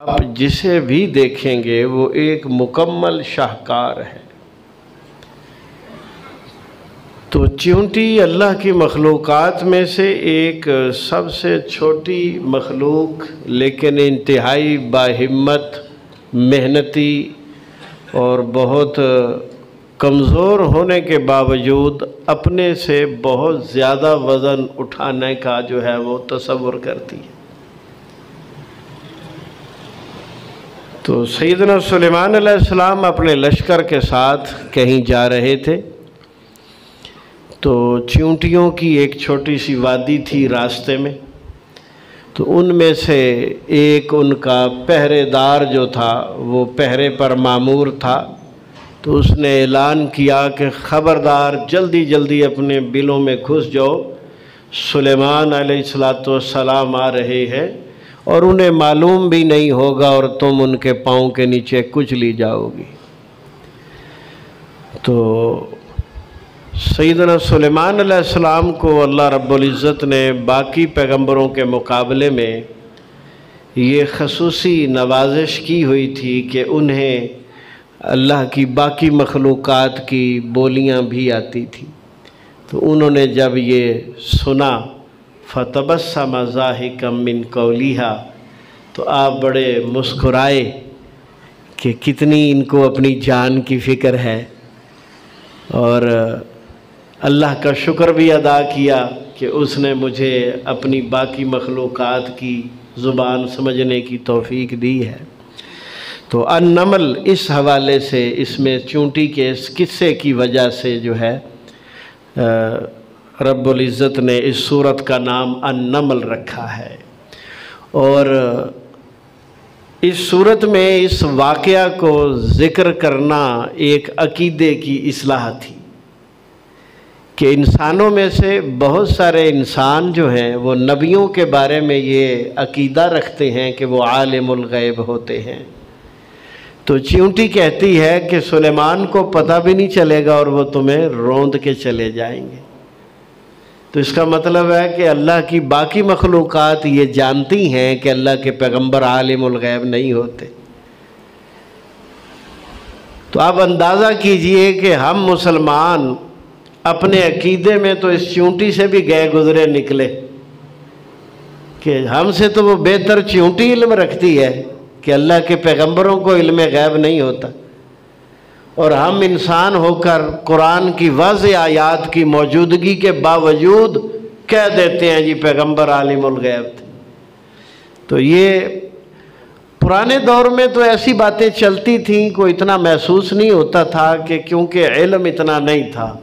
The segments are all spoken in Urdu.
آپ جسے بھی دیکھیں گے وہ ایک مکمل شاہکار ہے۔ تو چیونٹی اللہ کی مخلوقات میں سے ایک سب سے چھوٹی مخلوق لیکن انتہائی باہمت، محنتی اور بہت کمزور ہونے کے باوجود اپنے سے بہت زیادہ وزن اٹھانے کا جو ہے وہ تصور کرتی ہے۔ تو سیدنا سلیمان علیہ السلام اپنے لشکر کے ساتھ کہیں جا رہے تھے، تو چیونٹیوں کی ایک چھوٹی سی وادی تھی راستے میں، تو ان میں سے ایک ان کا پہرے دار جو تھا وہ پہرے پر مامور تھا، تو اس نے اعلان کیا کہ خبردار جلدی جلدی اپنے بلوں میں گھس جاؤ، سلیمان علیہ السلام آ رہے ہیں اور انہیں معلوم بھی نہیں ہوگا اور تم ان کے پاؤں کے نیچے کچلی جاؤ گی۔ تو سیدنا سلیمان علیہ السلام کو اللہ رب العزت نے باقی پیغمبروں کے مقابلے میں یہ خصوصی نوازش کی ہوئی تھی کہ انہیں اللہ کی باقی مخلوقات کی بولیاں بھی آتی تھیں۔ تو انہوں نے جب یہ سنا فَتَبَسَّمَ ضَاحِكًا مِّن قَوْلِهَا، تو آپ بڑے مسکرائے کہ کتنی ان کو اپنی جان کی فکر ہے، اور اللہ کا شکر بھی ادا کیا کہ اس نے مجھے اپنی باقی مخلوقات کی زبان سمجھنے کی توفیق دی ہے۔ تو النمل اس حوالے سے اس میں چونٹی کے اس قصے کی وجہ سے جو ہے رب العزت نے اس سورت کا نام النمل رکھا ہے۔ اور اس سورت میں اس واقعہ کو ذکر کرنا ایک عقیدے کی اصلاح تھی کہ انسانوں میں سے بہت سارے انسان جو ہیں وہ نبیوں کے بارے میں یہ عقیدہ رکھتے ہیں کہ وہ عالم الغیب ہوتے ہیں۔ تو چیونٹی کہتی ہے کہ سلیمان کو پتہ بھی نہیں چلے گا اور وہ تمہیں روند کے چلے جائیں گے۔ تو اس کا مطلب ہے کہ اللہ کی باقی مخلوقات یہ جانتی ہیں کہ اللہ کے پیغمبر عالم الغیب نہیں ہوتے۔ تو آپ اندازہ کیجئے کہ ہم مسلمان اپنے عقیدے میں تو اس چیونٹی سے بھی گئے گزرے نکلے کہ ہم سے تو وہ بہتر چیونٹی علم رکھتی ہے کہ اللہ کے پیغمبروں کو علم غیب نہیں ہوتا، اور ہم انسان ہو کر قرآن کی واضح آیات کی موجودگی کے باوجود کہہ دیتے ہیں جی پیغمبر عالم الغیب تھے۔ تو یہ پرانے دور میں تو ایسی باتیں چلتی تھیں، کوئی اتنا محسوس نہیں ہوتا تھا کہ کیونکہ علم اتنا نہیں تھا۔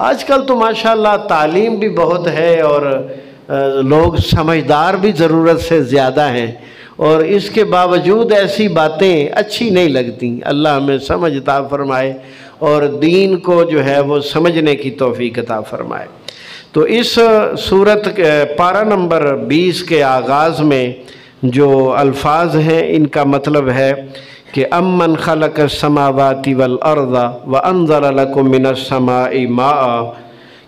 آج کل تو ماشاءاللہ تعلیم بھی بہت ہے اور لوگ سمجھدار بھی ضرورت سے زیادہ ہیں، اور اس کے باوجود ایسی باتیں اچھی نہیں لگتی۔ اللہ ہمیں سمجھ عطا فرمائے اور دین کو جو ہے وہ سمجھنے کی توفیق عطا فرمائے۔ تو اس سورت پارہ نمبر 20 کے آغاز میں جو الفاظ ہیں ان کا مطلب ہے کہ امن خلق السماوات والارض وانزل لکم من السماء ماء،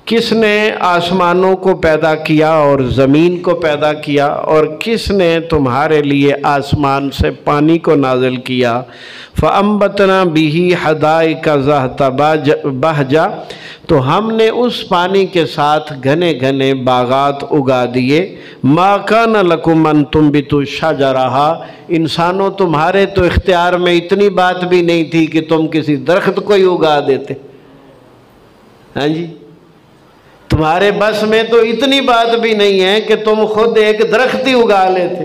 کس نے آسمانوں کو پیدا کیا اور زمین کو پیدا کیا، اور کس نے تمہارے لیے آسمان سے پانی کو نازل کیا، فَأَنبَتْنَا بِهِ حَدَائِقَ ذَاتَ بَہْجَةٍ، تو ہم نے اس پانی کے ساتھ گھنے گھنے باغات اگا دیے، مَا كَانَ لَكُمْ أَن تُنبِتُوا شَجَرَهَا، انسانوں تمہارے تو اختیار میں اتنی بات بھی نہیں تھی کہ تم کسی درخت کو ہی اگا دیتے۔ ہاں جی، تمہارے بس میں تو اتنی بات بھی نہیں ہے کہ تم خود ایک درخت ہی اگا لیتے۔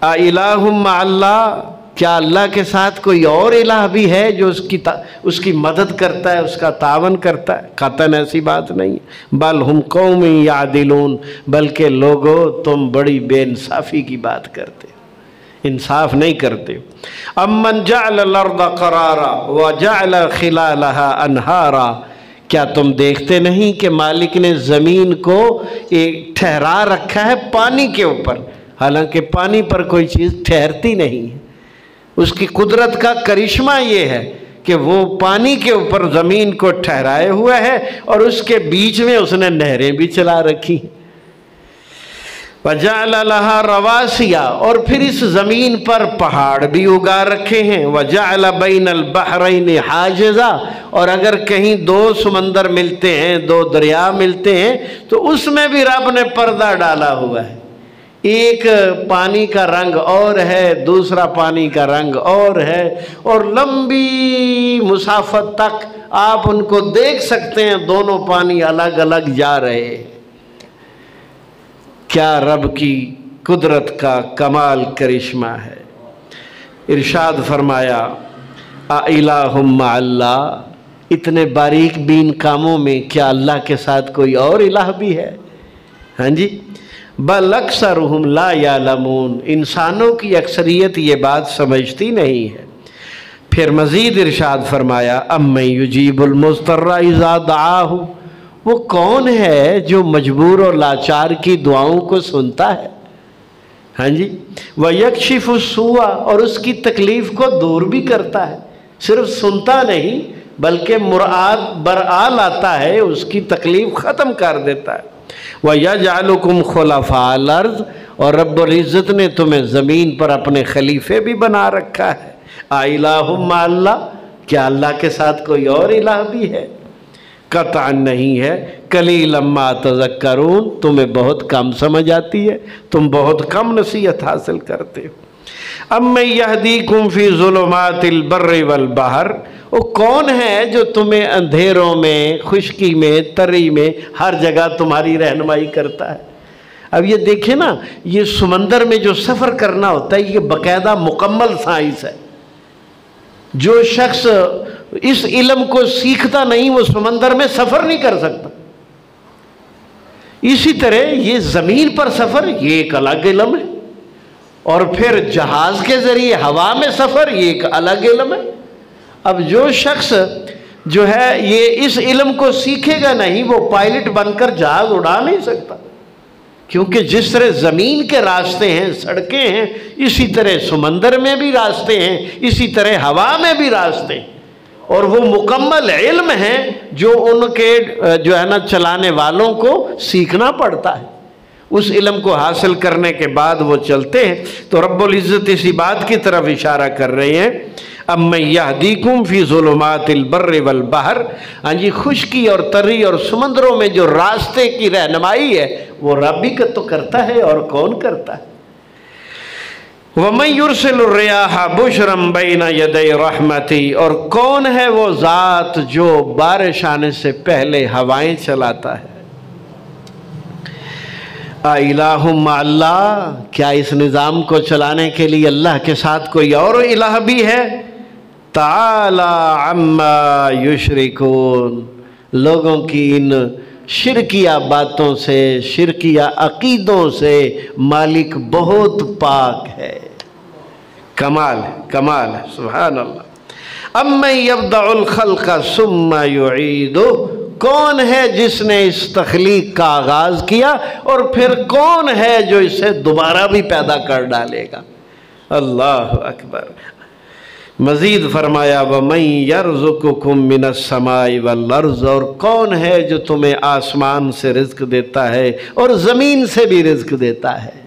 اِلَٰهٌ مَّعَ اللَّهِ، کیا اللہ کے ساتھ کوئی اور الہ بھی ہے جو اس کی مدد کرتا ہے، اس کا تعاون کرتا ہے؟ قطعاً ایسی بات نہیں ہے۔ بل ہم قوم یعدلون، بلکہ لوگو تم بڑی بے انصافی کی بات کرتے ہو، انصاف نہیں کرتے۔ امن جعل الارض قرارا وجعل خلالها انہارا، کیا تم دیکھتے نہیں کہ مالک نے زمین کو ایک ٹھہرا رکھا ہے پانی کے اوپر، حالانکہ پانی پر کوئی چیز ٹھہرتی نہیں ہے۔ اس کی قدرت کا کرشمہ یہ ہے کہ وہ پانی کے اوپر زمین کو ٹھہرائے ہوئے ہے، اور اس کے بیچ میں اس نے نہریں بھی چلا رکھی۔ وَجَعَلَ لَهَا رَوَاسِيَ، اور پھر اس زمین پر پہاڑ بھی اگا رکھے ہیں، وَجَعَلَ بَيْنَ الْبَحْرَيْنِ حَاجِزًا، اور اگر کہیں دو سمندر ملتے ہیں، دو دریا ملتے ہیں تو اس میں بھی رب نے پردہ ڈالا ہوا ہے، ایک پانی کا رنگ اور ہے، دوسرا پانی کا رنگ اور ہے، اور لمبی مسافت تک آپ ان کو دیکھ سکتے ہیں، دونوں پانی الگ الگ جا رہے ہیں۔ کیا رب کی قدرت کا کمال کرشمہ ہے۔ ارشاد فرمایا اِلٰہٌ مع اللہ، اتنے باریک بین کاموں میں کیا اللہ کے ساتھ کوئی اور الہ بھی ہے؟ ہاں جی، بل اکثرہم لا یعلمون، انسانوں کی اکثریت یہ بات سمجھتی نہیں ہے۔ پھر مزید ارشاد فرمایا اَمَّن یُجِیبُ الْمُضْطَرَّ اِذَا دَعَاهُ، وہ کون ہے جو مجبور اور لاچار کی دعاؤں کو سنتا ہے؟ ہاں جی، وَيَكْشِفُ السُّوءَ، اور اس کی تکلیف کو دور بھی کرتا ہے، صرف سنتا نہیں بلکہ مراد برآ لاتا ہے، اس کی تکلیف ختم کر دیتا ہے۔ وَيَجْعَلُكُمْ خُلَفَاءَ الْأَرْضِ، اور رب العزت نے تمہیں زمین پر اپنے خلیفے بھی بنا رکھا ہے۔ اِلٰہٌ مع اللہ، کیا اللہ کے ساتھ کوئی اور الہ بھی ہے؟ قطعاً نہیں ہے۔ قلیلا ما تذکرون، تمہیں بہت کم سمجھ آتی ہے، تم بہت کم نصیحت حاصل کرتے ہو۔ اَمَّن یہدیکم فی ظلمات البر والبحر، وہ کون ہے جو تمہیں اندھیروں میں، خشکی میں، تری میں، ہر جگہ تمہاری رہنمائی کرتا ہے؟ اب یہ دیکھیں نا، یہ سمندر میں جو سفر کرنا ہوتا ہے، یہ باقاعدہ مکمل سائنس ہے۔ جو شخص اس علم کو سیکھتا نہیں وہ سمندر میں سفر نہیں کر سکتا۔ اسی طرح یہ زمین پر سفر، یہ ایک الگ علم ہے، اور پھر جہاز کے ذریعے ہوا میں سفر، یہ ایک الگ علم ہے۔ اب جو شخص جو ہے یہ اس علم کو سیکھے گا نہیں، وہ پائلٹ بن کر جہاز اڑا نہیں سکتا، کیونکہ جس طرح زمین کے راستے ہیں، سڑکیں ہیں، اسی طرح سمندر میں بھی راستے ہیں، اسی طرح ہوا میں بھی راستے ہیں، اور وہ مکمل علم ہیں جو ان کے جو ہے نا چلانے والوں کو سیکھنا پڑتا ہے۔ اس علم کو حاصل کرنے کے بعد وہ چلتے ہیں۔ تو رب العزت اسی بات کی طرف اشارہ کر رہے ہیں اَمَّن یہدیکم فی ظلمات البر والبحر، ہاں جی، خشکی اور تری اور سمندروں میں جو راستے کی رہنمائی ہے وہ رب ہی تو کرتا ہے، اور کون کرتا ہے؟ وَمَن يُرْسِلُ الرِّيَاحَ بُشْرًا بَيْنَ يَدَيْ رَحْمَتِهِ، اور کون ہے وہ ذات جو بارش آنے سے پہلے ہوائیں چلاتا ہے؟ اِلٰہٌ مع اللہ، کیا اس نظام کو چلانے کے لیے اللہ کے ساتھ کوئی اور الہ بھی ہے؟ تعالی عما یشرکون، لوگوں کی ان شرکیہ باتوں سے، شرکیہ عقیدوں سے مالک بہت پاک ہے۔ کمال ہے، کمال ہے، سبحان اللہ۔ اَمَّن یبدأ الخلق ثم یعیدہ، کون ہے جس نے اس تخلیق کا آغاز کیا اور پھر کون ہے جو اسے دوبارہ بھی پیدا کر ڈالے گا؟ اللہ اکبر۔ مزید فرمایا وَمَن يَرْزُقُكُم مِّنَ السَّمَاءِ وَالْأَرْضِ، اور کون ہے جو تمہیں آسمان سے رزق دیتا ہے اور زمین سے بھی رزق دیتا ہے؟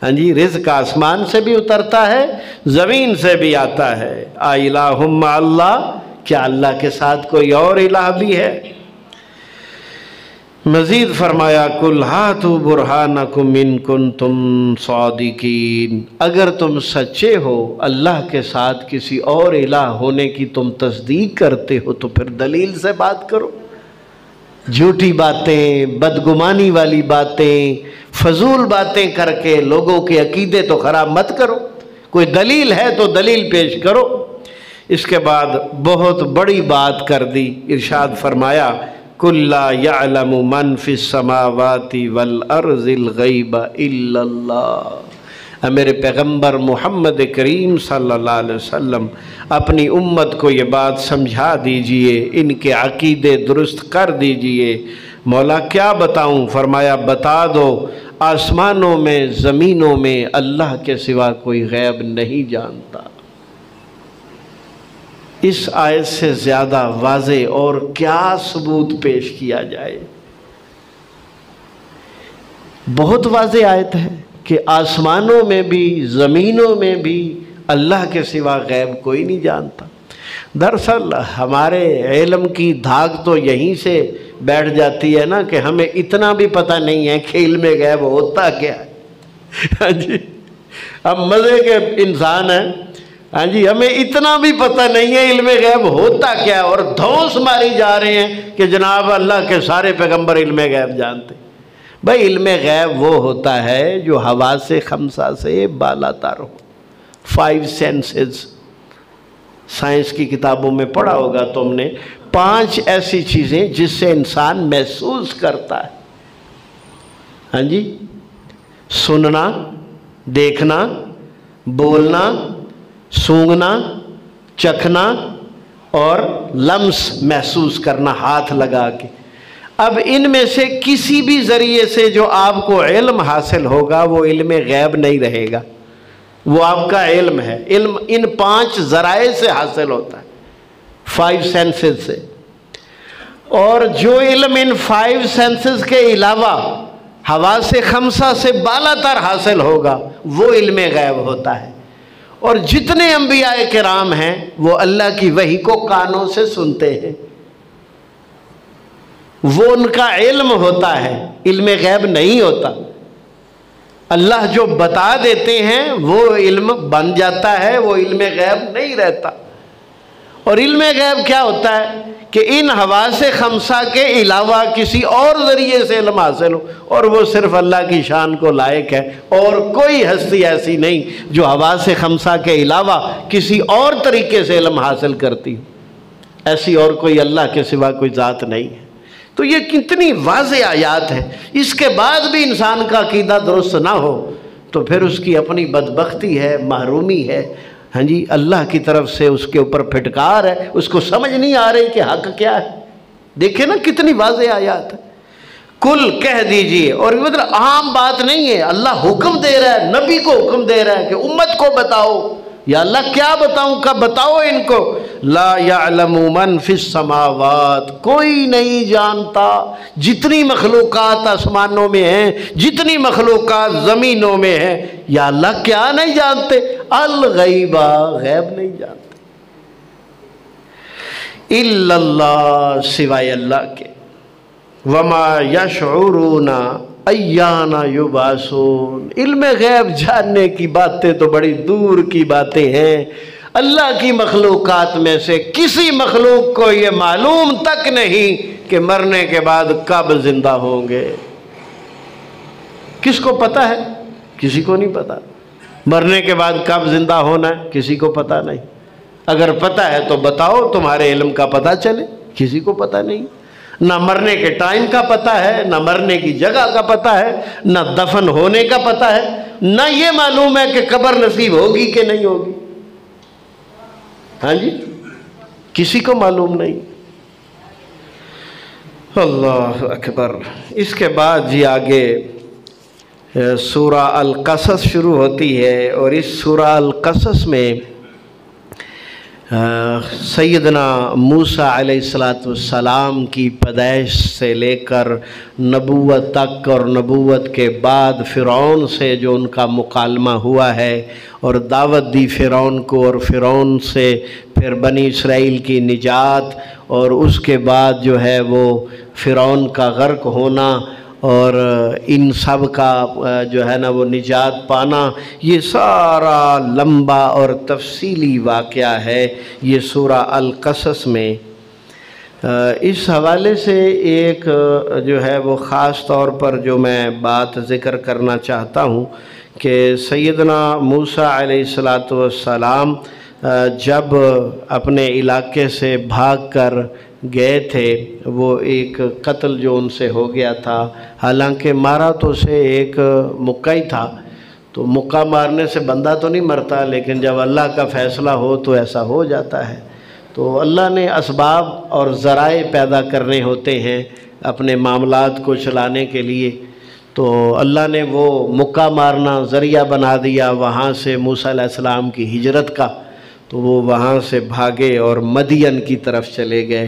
ہاں جی، رزق آسمان سے بھی اترتا ہے، زمین سے بھی آتا ہے۔ اِلٰہٌ مع اللہ، کیا اللہ کے ساتھ کوئی اور الہ بھی ہے؟ مزید فرمایا قُلْ هَاتُوا بُرْهَانَكُمْ إِن كُنتُمْ صَادِقِينَ، اگر تم سچے ہو، اللہ کے ساتھ کسی اور الہ ہونے کی تم تصدیق کرتے ہو تو پھر دلیل سے بات کرو۔ جھوٹی باتیں، بدگمانی والی باتیں، فضول باتیں کر کے لوگوں کے عقیدے تو خراب مت کرو، کوئی دلیل ہے تو دلیل پیش کرو۔ اس کے بعد بہت بڑی بات کر دی، ارشاد فرمایا قُلْ لَا يَعْلَمُ مَنْ فِي السَّمَاوَاتِ وَالْأَرْضِ الْغَيْبَ إِلَّا اللَّهُ۔ میرے پیغمبر محمد کریم صلی اللہ علیہ وسلم اپنی امت کو یہ بات سمجھا دیجئے، ان کے عقیدے درست کر دیجئے۔ مولا کیا بتاؤں؟ فرمایا بتا دو، آسمانوں میں، زمینوں میں اللہ کے سوا کوئی غیب نہیں جانتا۔ اس آیت سے زیادہ واضح اور کیا ثبوت پیش کیا جائے؟ بہت واضح آیت ہے کہ آسمانوں میں بھی زمینوں میں بھی اللہ کے سوا غیب کوئی نہیں جانتا۔ دراصل ہمارے علم کی دھاگ تو یہیں سے بیٹھ جاتی ہے نا کہ ہمیں اتنا بھی پتہ نہیں ہے کہ علم غیب ہوتا کیا ہے۔ ہاں جی، ہم مزے کے انسان ہیں، ہاں جی، ہمیں اتنا بھی پتہ نہیں ہے علم غیب ہوتا کیا ہے، اور دھوس ماری جا رہے ہیں کہ جناب اللہ کے سارے پیغمبر علم غیب جانتے۔ بھائی علم غیب وہ ہوتا ہے جو حواس خمسہ سے بالا تر ہو، 5 سینسز۔ سائنس کی کتابوں میں پڑھا ہوگا تم نے، 5 ایسی چیزیں جس سے انسان محسوس کرتا ہے۔ ہاں جی، سننا، دیکھنا، بولنا، سونگھنا، چکھنا اور لمس محسوس کرنا ہاتھ لگا کے۔ اب ان میں سے کسی بھی ذریعے سے جو آپ کو علم حاصل ہوگا وہ علم غیب نہیں رہے گا، وہ آپ کا علم ہے۔ علم ان 5 ذرائع سے حاصل ہوتا ہے، 5 سینسز سے۔ اور جو علم ان 5 سینسز کے علاوہ حواس خمسہ سے بالا تر حاصل ہوگا وہ علم غیب ہوتا ہے۔ اور جتنے انبیاء کرام ہیں وہ اللہ کی وحی کو کانوں سے سنتے ہیں، وہ ان کا علم ہوتا ہے، علم غیب نہیں ہوتا۔ اللہ جو بتا دیتے ہیں وہ علم بن جاتا ہے، وہ علم غیب نہیں رہتا۔ اور علم غیب کیا ہوتا ہے کہ ان حواس خمسہ کے علاوہ کسی اور ذریعے سے علم حاصل ہو، اور وہ صرف اللہ کی شان کو لائق ہے، اور کوئی ہستی ایسی نہیں جو حواس خمسہ کے علاوہ کسی اور طریقے سے علم حاصل کرتی ہو۔ ایسی اور کوئی اللہ کے سوا کوئی ذات نہیں ہے۔ تو یہ کتنی واضح آیات ہے، اس کے بعد بھی انسان کا عقیدہ درست نہ ہو تو پھر اس کی اپنی بدبختی ہے، محرومی ہے۔ ہاں جی، اللہ کی طرف سے اس کے اوپر پھٹکار ہے، اس کو سمجھ نہیں آ رہی کہ حق کیا ہے۔ دیکھیں نا کتنی واضح آیات ہے۔ کل کہہ دیجئے، اور مطلب عام بات نہیں ہے، اللہ حکم دے رہا ہے، نبی کو حکم دے رہا ہے کہ امت کو بتاؤ۔ یا اللہ کیا بتاؤں کا بتاؤ ان کو، لا یعلم من فی السماوات، کوئی نہیں جانتا جتنی مخلوقات آسمانوں میں ہیں، جتنی مخلوقات زمینوں میں ہیں، یا اللہ کیا نہیں جانتے، الغیبہ، غیب نہیں جانتے، الا اللہ، سوائے اللہ کے، وما یشعرون ایان یبعثون، علم غیب جاننے کی باتیں تو بڑی دور کی باتیں ہیں۔ اللہ کی مخلوقات میں سے کسی مخلوق کو یہ معلوم تک نہیں کہ مرنے کے بعد کب زندہ ہوں گے۔ کس کو پتہ ہے؟ کسی کو نہیں پتہ۔ مرنے کے بعد کب زندہ ہونا ہے کسی کو پتہ نہیں۔ اگر پتہ ہے تو بتاؤ، تمہارے علم کا پتہ چلے۔ کسی کو پتہ نہیں، نہ مرنے کے ٹائم کا پتہ ہے، نہ مرنے کی جگہ کا پتہ ہے، نہ دفن ہونے کا پتہ ہے، نہ یہ معلوم ہے کہ قبر نصیب ہوگی کہ نہیں ہوگی۔ ہاں جی، کسی کو معلوم نہیں۔ اللہ اکبر۔ اس کے بعد جی آگے سورہ القصص شروع ہوتی ہے، اور اس سورہ القصص میں سیدنا موسیٰ علیہ السلام کی پیدائش سے لے کر نبوت تک، اور نبوت کے بعد فرعون سے جو ان کا مکالمہ ہوا ہے، اور دعوت دی فرعون کو، اور فرعون سے پھر بنی اسرائیل کی نجات، اور اس کے بعد جو ہے وہ فرعون کا غرق ہونا، اور ان سب کا جو ہے نا وہ نجات پانا، یہ سارا لمبا اور تفصیلی واقعہ ہے یہ سورہ القصص میں۔ اس حوالے سے ایک جو ہے وہ خاص طور پر جو میں بات ذکر کرنا چاہتا ہوں کہ سیدنا موسیٰ علیہ السلام جب اپنے علاقے سے بھاگ کر گئے تھے، وہ ایک قتل جو ان سے ہو گیا تھا، حالانکہ مارا تو اسے ایک مکہ ہی تھا، تو مکہ مارنے سے بندہ تو نہیں مرتا، لیکن جب اللہ کا فیصلہ ہو تو ایسا ہو جاتا ہے۔ تو اللہ نے اسباب اور ذرائع پیدا کرنے ہوتے ہیں اپنے معاملات کو چلانے کے لیے، تو اللہ نے وہ مکہ مارنا ذریعہ بنا دیا وہاں سے موسیٰ علیہ السلام کی ہجرت کا، تو وہ وہاں سے بھاگے اور مدین کی طرف چلے گئے۔